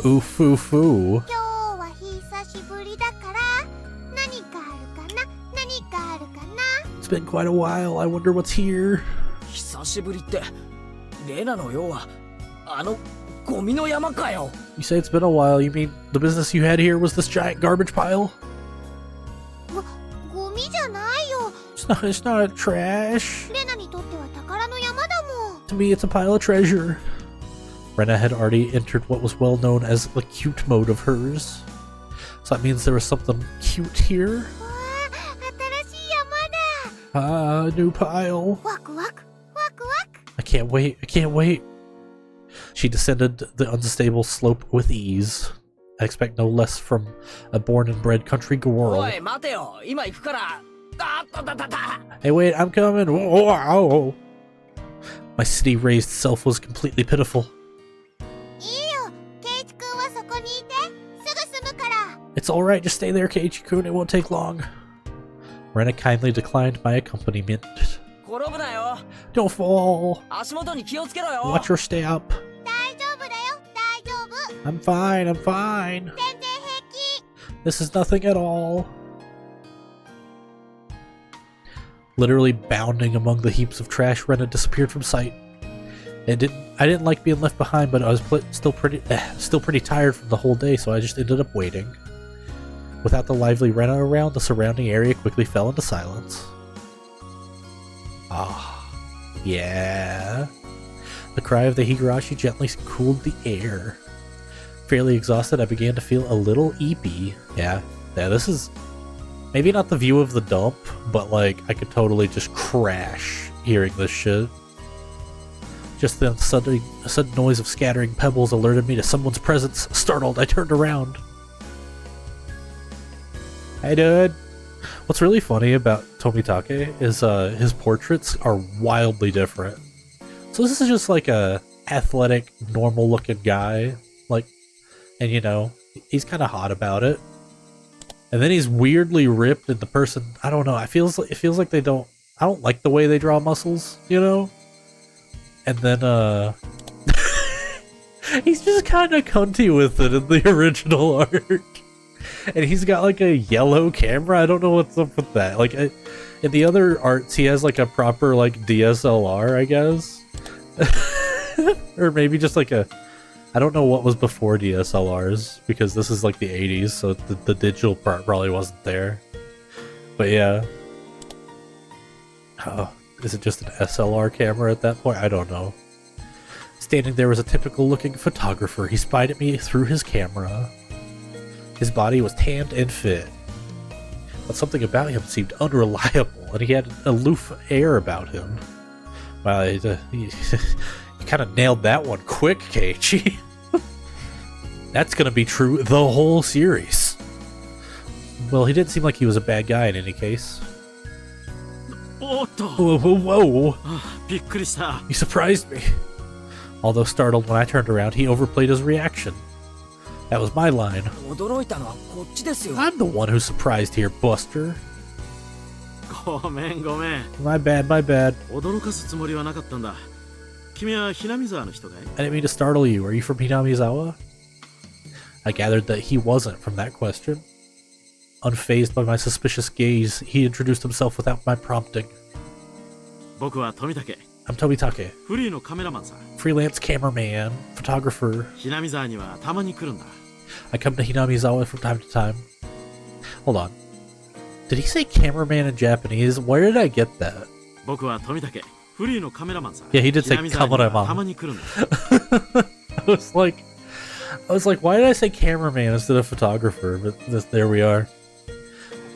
Oof, oof, ooh. 今日は久しぶりだから何かあるかな？何かあるかな？ It's been quite a while. I wonder what's here. 久しぶりって、レナの要は、ゴミの山かよ。 You say it's been a while. You mean the business you had here was this giant garbage pile? ゴミじゃないよ。 It's not trash. レナにとっては宝の山だもん。 To me, it's a pile of treasure. Rena had already entered what was well known as the cute mode of hers. So that means there was something cute here. わあ、新しい山だ。 Ah, new pile. ワクワク、ワクワク。 I can't wait, I can't wait. She descended the unstable slope with ease. I expect no less from a born and bred country お girl. い待てよ、今行くから。あったたたた。 Hey, wait, I'm coming. Whoa, whoa. My city raised self was completely pitiful. いいよ、ケイチ君はそこにいて。すぐ済むから。 It's alright, just stay there, Keiichi-kun. It won't take long. Rena kindly declined my accompaniment. 転ぶなよ。 Don't fall. 足元に気をつけろよ。 Watch your step. 大丈夫だよ、大丈夫。 I'm fine, I'm fine. 全然平気。 This is nothing at all. Literally bounding among the heaps of trash, Rena disappeared from sight. I didn't like being left behind, but I was still pretty tired from the whole day, so I just ended up waiting. Without the lively Rena around, the surrounding area quickly fell into silence. Ah, yeah. The cry of the Higurashi gently cooled the air. Fairly exhausted, I began to feel a little eepy. Yeah, this is maybe not the view of the dump, but like I could totally just crash hearing this shit. Just then, a sudden noise of scattering pebbles alerted me to someone's presence. Startled, I turned around. Hey, dude. What's really funny about Tomitake is his portraits are wildly different. So this is just like a athletic, normal-looking guy, like, and you know, he's kind of hot about it. And then he's weirdly ripped, and the person, I don't know, it feels like I don't like the way they draw muscles, you know? And then, he's just kind of cunty with it in the original art. And he's got like a yellow camera, I don't know what's up with that. Like, in the other arts, he has like a proper, like, DSLR, I guess? Or maybe just like I don't know what was before DSLRs, because this is like the 80s, so the digital part probably wasn't there. But yeah. Oh, is it just an SLR camera at that point? I don't know. Standing there was a typical looking photographer. He spied at me through his camera. His body was tanned and fit, but something about him seemed unreliable, and he had an aloof air about him. Well, he kind of nailed that one quick, Keiichi. That's gonna be true the whole series. Well, he didn't seem like he was a bad guy in any case. Whoa, whoa, whoa. You surprised me. Although startled when I turned around, he overplayed his reaction. That was my line. 驚いたのはこっちですよ。 I'm the one who's surprised here, Buster. ごめんごめん。 My bad, my bad. 驚かすつもりはなかったんだ。君はひなみ沢の人かい？ I didn't mean to startle you. Are you from Hinamizawa? I gathered that he wasn't from that question. Unfazed by my suspicious gaze, he introduced himself without my prompting. 僕は富武。 I'm Tomitake, フリーのカメラマンさ。 freelance cameraman, photographer. ひなみ沢にはたまに来るんだ。 I come to Hinamizawa from time to time. Hold on. Did he say cameraman in Japanese? Where did I get that? 僕は富武。フリーのカメラマンさ。 Yeah, he did say ひなみ沢には cameraman. たまに来るんだ。I was like, why did I say cameraman instead of photographer? But there we are.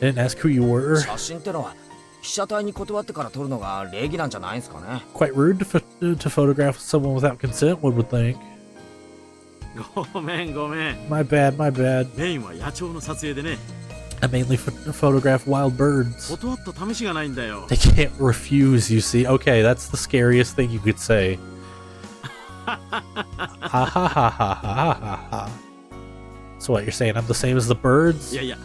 I didn't ask who you were. 写真ってのは被写体に断ってから撮るのが礼儀なんじゃないんすかね。 Quite rude to photograph someone without consent, one would think. ごめんごめん。 My bad, my bad. メインは野鳥の撮影でね。 I mainly photograph wild birds. 断った試しがないんだよ。 They can't refuse, you see. Okay, that's the scariest thing you could say. Ha ha ha ha ha ha ha. So what, you're saying I'm the same as the birds? いやいや、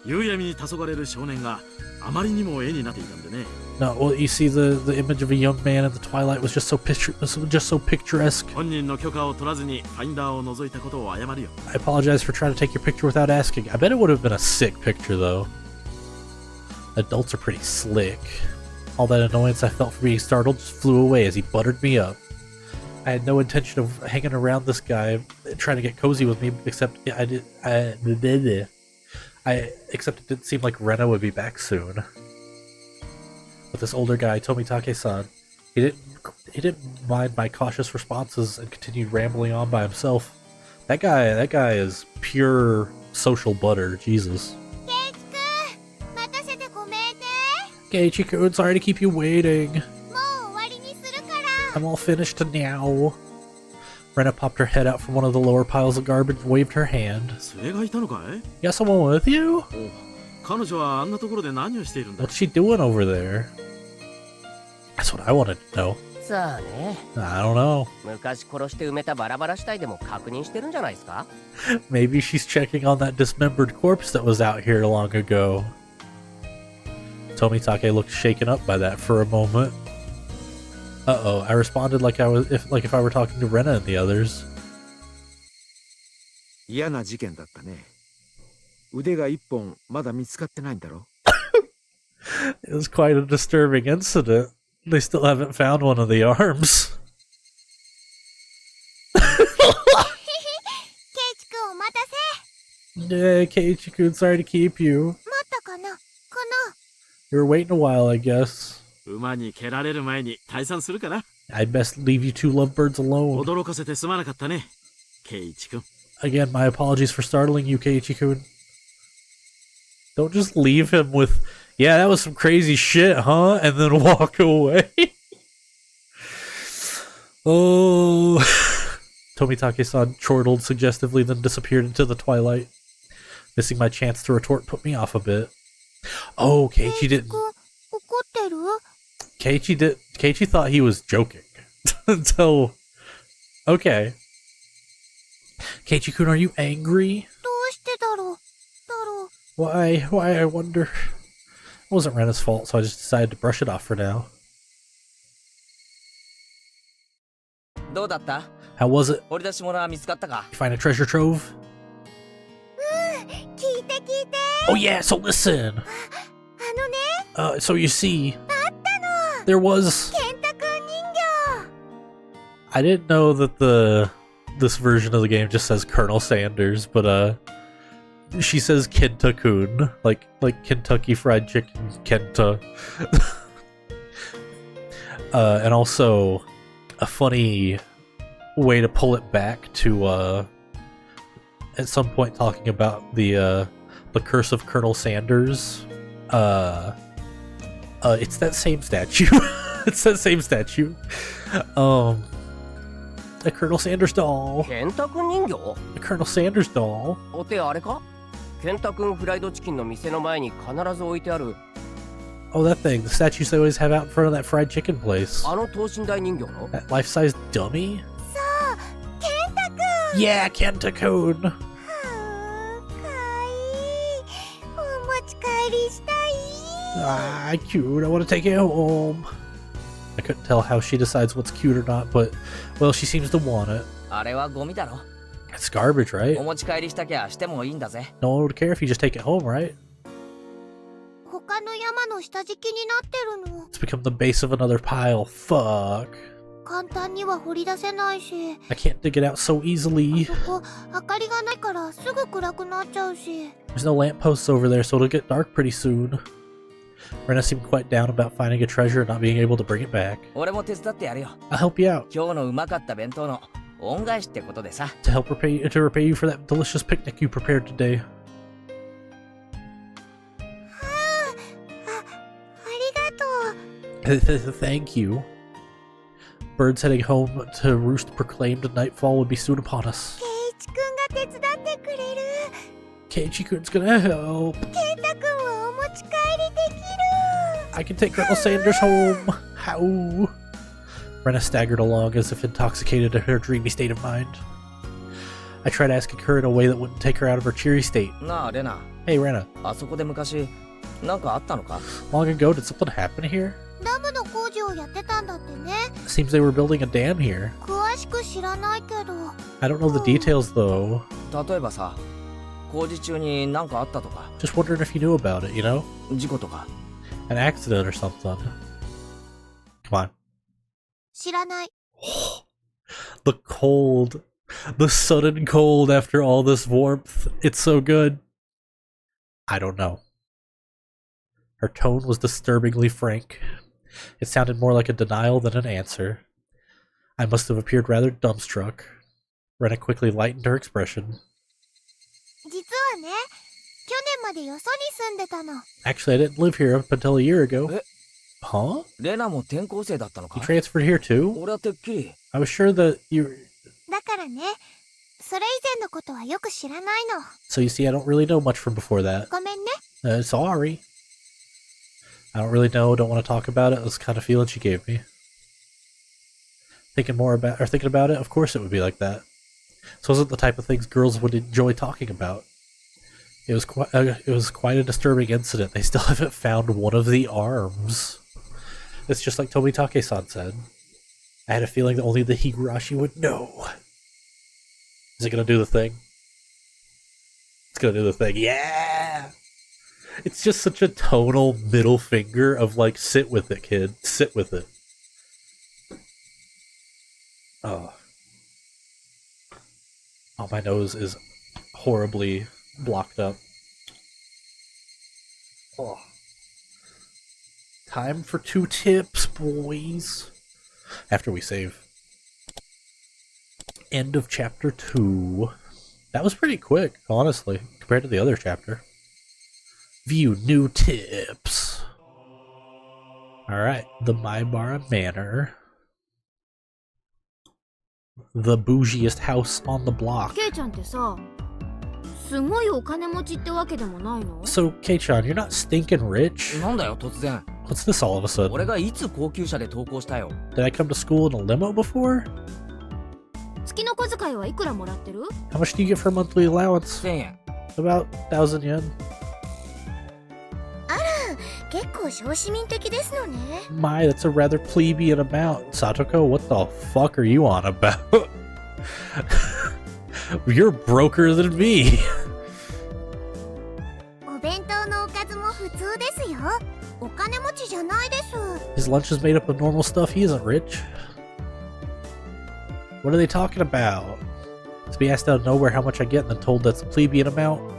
夕闇に黄昏る少年があまりにも絵になっていたんでね。 No, well, you see, the image of a young man in the twilight was just so picturesque. 本人の許可を取らずにファインダーを覗いたことを謝るよ。 I apologize for trying to take your picture without asking. I bet it would have been a sick picture, though. Adults are pretty slick. All that annoyance I felt for being startled just flew away as he buttered me up. I had no intention of hanging around this guy trying to get cozy with me, except except it didn't seem like Rena would be back soon. But this older guy, Tomitake-san, He didn't mind my cautious responses and continued rambling on by himself. That guy is pure social butter. Jesus. ケイチくん待たせてごめんね。 Keiichi-kun, sorry to keep you waiting. もう終わりにするから。 I'm all finished now. Rena popped her head out from one of the lower piles of garbage and waved her hand. 連れがいたのかい？ You got someone with you? お、彼女はあんなところで何をしているんだ？ What's she doing over there? That's what I wanted to know. さあね。 I don't know. 昔殺して埋めたバラバラ死体でも確認してるんじゃないですか？ Maybe she's checking on that dismembered corpse that was out here long ago. Tomitake looked shaken up by that for a moment. Uh-oh, I responded like if I were talking to Rena and the others. 嫌な事件だったね。腕が一本まだ見つかってないんだろ？ It was quite a disturbing incident. They still haven't found one of the arms. ケイチくんお待たせ。 Yeah, Keiichi-kun, sorry to keep you. 待ったかな？ You were waiting a while, I guess. 馬に蹴られる前に退散するかな。 I'd best leave you two lovebirds alone. 驚かせてすまなかったね、ケイイチ君。 Again, my apologies for startling you, Keiichi-kun. Don't just leave him with, yeah, that was some crazy shit, huh? And then walk away. Oh. Tomitake-san chortled suggestively, then disappeared into the twilight. Missing my chance to retort put me off a bit. Oh, Keiichi didn't. 怒ってる？ Keiichi thought he was joking. Until. Okay. Keiichi-kun, are you angry? どうしてだろう？ Why, I wonder. It wasn't Rena's fault, so I just decided to brush it off for now. どうだった？ How was it? 掘り出し物は見つかったか？ You find a treasure trove? 聞いて。 Oh yeah, so listen! あのね、 So you see, there was... ケンタくん人形。 I didn't know that this version of the game just says Colonel Sanders, but she says Kenta-kun, like Kentucky Fried Chicken Kenta. And also a funny way to pull it back to at some point talking about the curse of Colonel Sanders. It's that same statue. It's that same statue. A Colonel Sanders doll. ケンタ君人形？ A Colonel Sanders doll. お手あれか？ケンタ君フライドチキンの店の前に必ず置いてある。 Oh, that thing. The statues they always have out in front of that fried chicken place. あの等身大人形の？ That life-size dummy? そう、ケンタくん。 Yeah, Kenta-kun. はあ、かわいい。お持ち帰りしたい。 Ah, cute. I want to take it home. I couldn't tell how she decides what's cute or not, but, well, she seems to want it. あれはゴミだろ。 It's garbage, right? お持ち帰りしたきゃしてもいいんだぜ。 No one would care if you just take it home, right? 他の山の下敷きになってるの。 It's become the base of another pile. Fuck. 簡単には掘り出せないし。 I can't dig it out so あ easily. そこ、明かりがないからすぐ暗くなっちゃうし。 There's no lampposts over there, so it'll get dark pretty soon. Rena seemed quite down about finding a treasure and not being able to bring it back. 俺も手伝ってやるよ。 I'll help you out 今日のうまかった弁当の恩返しってことでさ。 to help repay you for that delicious picnic you prepared today. ありがとう。 Thank you. Birds heading home to roost proclaimed nightfall would be soon upon us. ケイチくんが手伝ってくれる。 Keiichi-kun's gonna help. ケンタくんはお持ち帰りできる。 I can take Colonel Sanders home. How? Rena staggered along as if intoxicated in her dreamy state of mind. I tried asking her in a way that wouldn't take her out of her cheery state. なあレナ、 Hey, Rena. あそこで昔なんかあったのか？ Long ago, did something happen here? ダムの工事をやってたんだってね。 Seems they were building a dam here. 詳しく知らないけど。 I don't know the details, though. 例えばさ、工事中になんかあったとか、 Just wondering if you knew about it, you know? 事故とか。 An accident or something. Come on. 知らない。 The cold. The sudden cold after all this warmth. It's so good. I don't know. Her tone was disturbingly frank. It sounded more like a denial than an answer. I must have appeared rather dumbstruck. Rena quickly lightened her expression. 実はね、去年までよそに住んでたの。 Actually, I didn't live here up until a year ago. Huh? レナも転校生だったの You か transferred here too? 俺はてっきり I was sure that you... だからね、それ以前のことはよく知らないの。 So you see, I don't really know much from before that. ごめんね。 Sorry. I don't really know, don't want to talk about it. That's the kind of feeling she gave me. Thinking about it, of course it would be like that. This wasn't the type of things girls would enjoy talking about. It was quite a disturbing incident. They still haven't found one of the arms. It's just like Tomitake-san said. I had a feeling that only the Higurashi would know. Is it gonna do the thing? It's gonna do the thing. Yeah! It's just such a tonal middle finger of like, sit with it, kid. Sit with it. Oh. Oh, my nose is horribly blocked up. Oh. Time for 2 tips, boys. After we save. End of chapter 2. That was pretty quick, honestly, compared to the other chapter. View new tips. Alright, the Maibara Manor. The bougiest house on the block. ケイちゃんってさ、すごいお金持ちってわけでもないの？ So, Kei-chan, you're not stinking rich? なんだよ突然 What's this all of a sudden? 俺がいつ高級車で登校したよ Did I come to school in a limo before? 月の小遣いはいくらもらってる？ How much do you get for monthly allowance? 1000円 About 1,000 yen. 結構小市民的ですのね。 My, that's a rather plebeian amount. Satoko, what the fuck are you on about? You're broker than me. お弁当のおかずも普通ですよ。お金持ちじゃないです。 His lunch is made up of normal stuff. He isn't rich. What are they talking about? To be asked out of nowhere how much I get and then told that's a plebeian amount?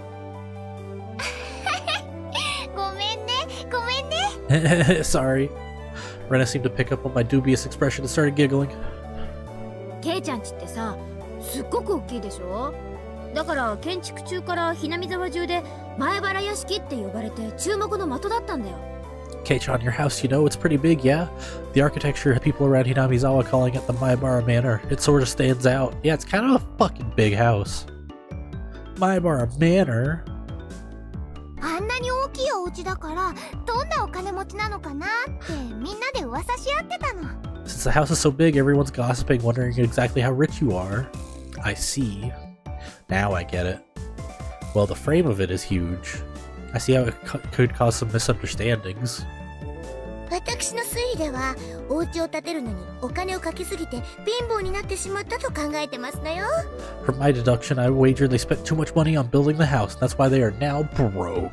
ごめんね、ごめんね。 Sorry. Rena seemed to pick up on my dubious expression and started giggling. ケイちゃんちってさ、すっごく大きいでしょ？だから建築中からひなみ沢中で前原屋敷って呼ばれて注目の的だったんだよ。 Kei-chan, your house, you know, it's pretty big, yeah? The architecture, people around Hinamizawa calling it the Maibara Manor. It sort of stands out. Yeah, it's kind of a fucking big house. Maibara Manor? あんなに大きいお家だからどんなお金持ちなのかなってみんなで噂し合ってたの。 Since the house is so big, everyone's gossiping, wondering exactly how rich you are. I see. Now I get it. Well, the frame of it is huge. I see how it could cause some misunderstandings. 私の推理ではお家を建てるのにお金をかけすぎて貧乏になってしまったと考えてますのよ。 From my deduction, I wager they spent too much money on building the house. That's why they are now broke.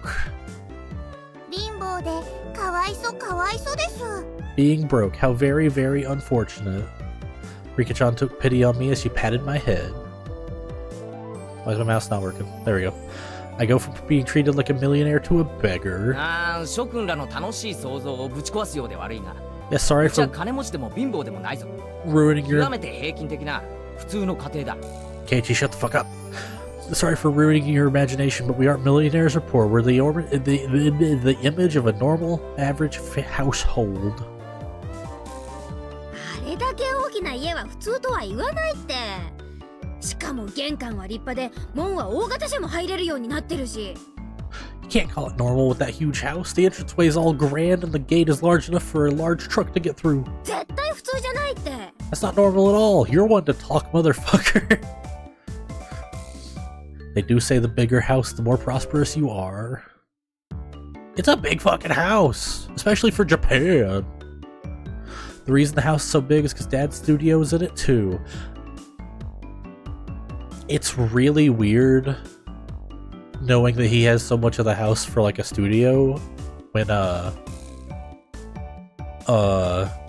貧乏でかわいそうかわいそうです。 Being broke, how very, very unfortunate. Rika-chan took pity on me as she patted my head. Why is my mouse not working? There we go. I go from being treated like a millionaire to a beggar. ああ諸君らの楽しい想像をぶち壊すようで悪いが Yeah, sorry うちは for 金持ちでも貧乏でもないぞ ruining 極 your... めて平均的な普通の家庭だ Keiichi, shut the fuck up. Sorry for ruining your imagination, but we aren't millionaires or poor. We're the image of a normal, average household. あれだけ大きな家は普通とは言わないって。しかも玄関は立派で門は大型車も入れるようになってるし。 You can't call it normal with that huge house. The entranceway is all grand and the gate is large enough for a large truck to get through. 絶対普通じゃないって。 That's not normal at all. You're one to talk, motherfucker. They do say the bigger house, the more prosperous you are. It's a big fucking house, especially for Japan. The reason the house is so big is because Dad's studio is in it too. It's really weird knowing that he has so much of the house for like a studio when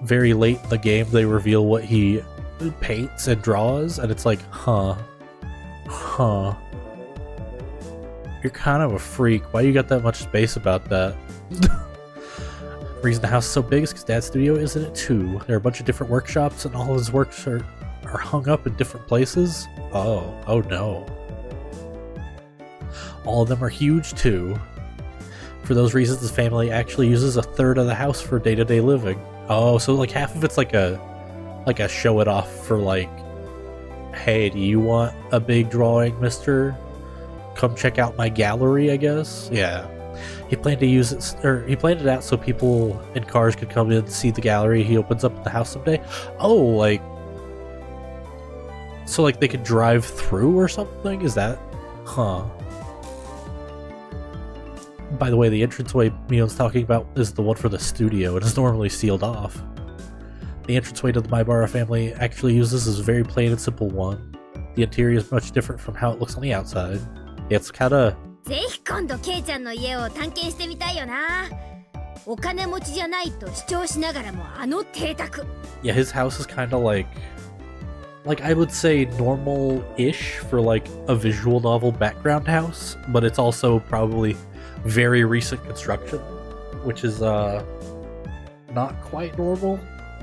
very late in the game they reveal what he paints and draws and it's like, huh. You're kind of a freak. Why you got that much space about that? Reason the house is so big is because Dad's studio is in it too. There are a bunch of different workshops, and all his works are hung up in different places. Oh no. All of them are huge too. For those reasons, his family actually uses a third of the house for day-to-day living. Oh, so like half of it's like a show it off for like, hey, do you want a big drawing, mister? Come check out my gallery, I guess. Yeah. He planned to use it, or he planned it out so people in cars could come in and see the gallery he opens up at the house someday. Oh, like, so like they could drive through or something? Is that? Huh. By the way, the entranceway Mion's talking about is the one for the studio. It is normally sealed off. The entranceway to the Maibara family actually uses is a very plain and simple one. The interior is much different from how it looks on the outside. It's kinda... ぜひ今度ケイちゃんの家を探検してみたいよな。お金持ちじゃないと主張しながらもあの邸宅。Yeah, his house is kinda like I would say normal-ish for like a visual novel background house, but it's also probably very recent construction, which is not quite normal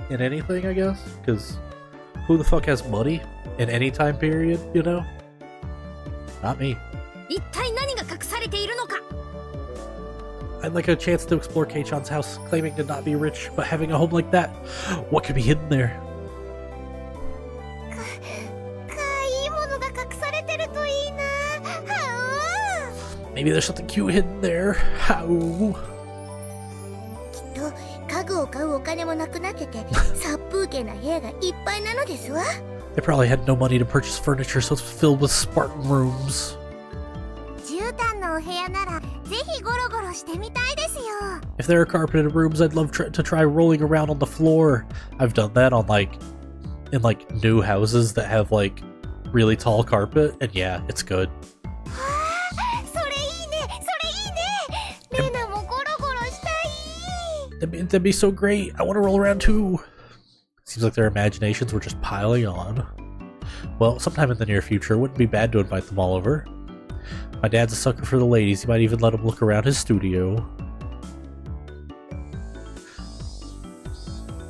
in anything, I guess, because who the fuck has money in any time period, you know? Not me. 一体何が隠されているのか。 I'd like a chance to explore Kei-chan's house, claiming to not be rich, but having a home like that. What could be hidden there? かいいものが隠されてるといいな。はう Maybe there's something cute hidden there. How? きっと家具を買うお金もなくなってて殺風景な部屋がいっぱいなのですわ。 They probably had no money to purchase furniture, so it's filled with Spartan rooms. 絨毯のお部屋ならぜひゴロゴロしてみたいですよ。 If there are carpeted rooms, I'd love to try rolling around on the floor. I've done that on in new houses that have like really tall carpet, and yeah, it's good. それいいね、それいいね。レナもゴロゴロしたい。 That'd be so great. I want to roll around too. Seems like their imaginations were just piling on. Well, sometime in the near future, it wouldn't be bad to invite them all over. My dad's a sucker for the ladies. He might even let them look around his studio.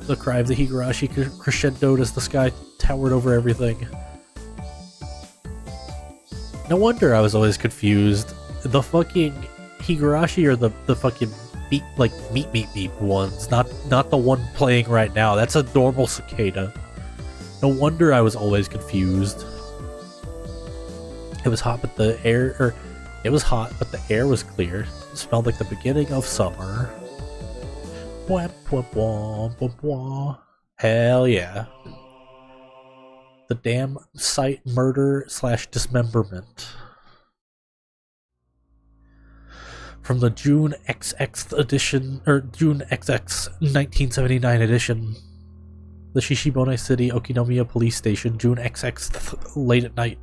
The cry of the Higurashi crescendoed as the sky towered over everything. No wonder I was always confused. The fucking Higurashi or the fucking beep meep ones, not the one playing right now. That's a normal cicada. No wonder I was always confused. It was hot, but the air was clear. It smelled like the beginning of summer. Wah, wah, wah, wah, wah. Hell yeah. The damn site murder / dismemberment. From the June XX edition, or June XX 1979 edition. The Shishibone City Okinomiya Police Station, June XX late at night.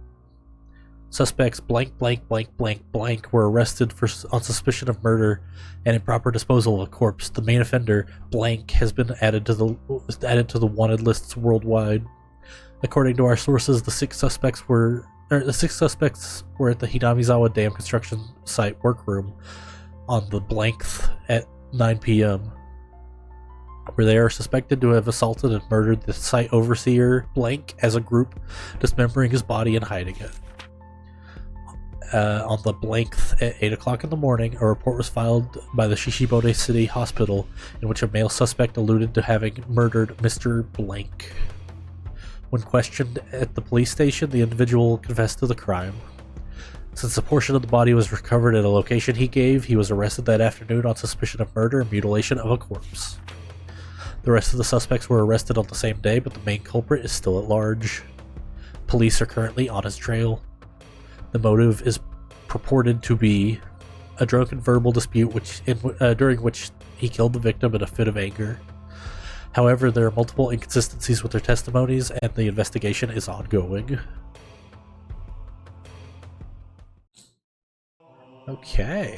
Suspects blank blank blank blank blank were arrested on suspicion of murder and improper disposal of a corpse. The main offender blank has been added to the wanted lists worldwide. According to our sources, the six suspects were at the Hinamizawa Dam construction site workroom on the blank at 9 p.m. where they are suspected to have assaulted and murdered the site overseer blank as a group, dismembering his body and hiding it. On the blank at 8 o'clock in the morning, a report was filed by the Shishibone City Hospital in which a male suspect alluded to having murdered Mr. Blank. When questioned at the police station, the individual confessed to the crime. Since a portion of the body was recovered at a location he gave, he was arrested that afternoon on suspicion of murder and mutilation of a corpse. The rest of the suspects were arrested on the same day, but the main culprit is still at large. Police are currently on his trail. The motive is purported to be a drunken verbal dispute during which he killed the victim in a fit of anger. However, there are multiple inconsistencies with their testimonies, and the investigation is ongoing. Okay.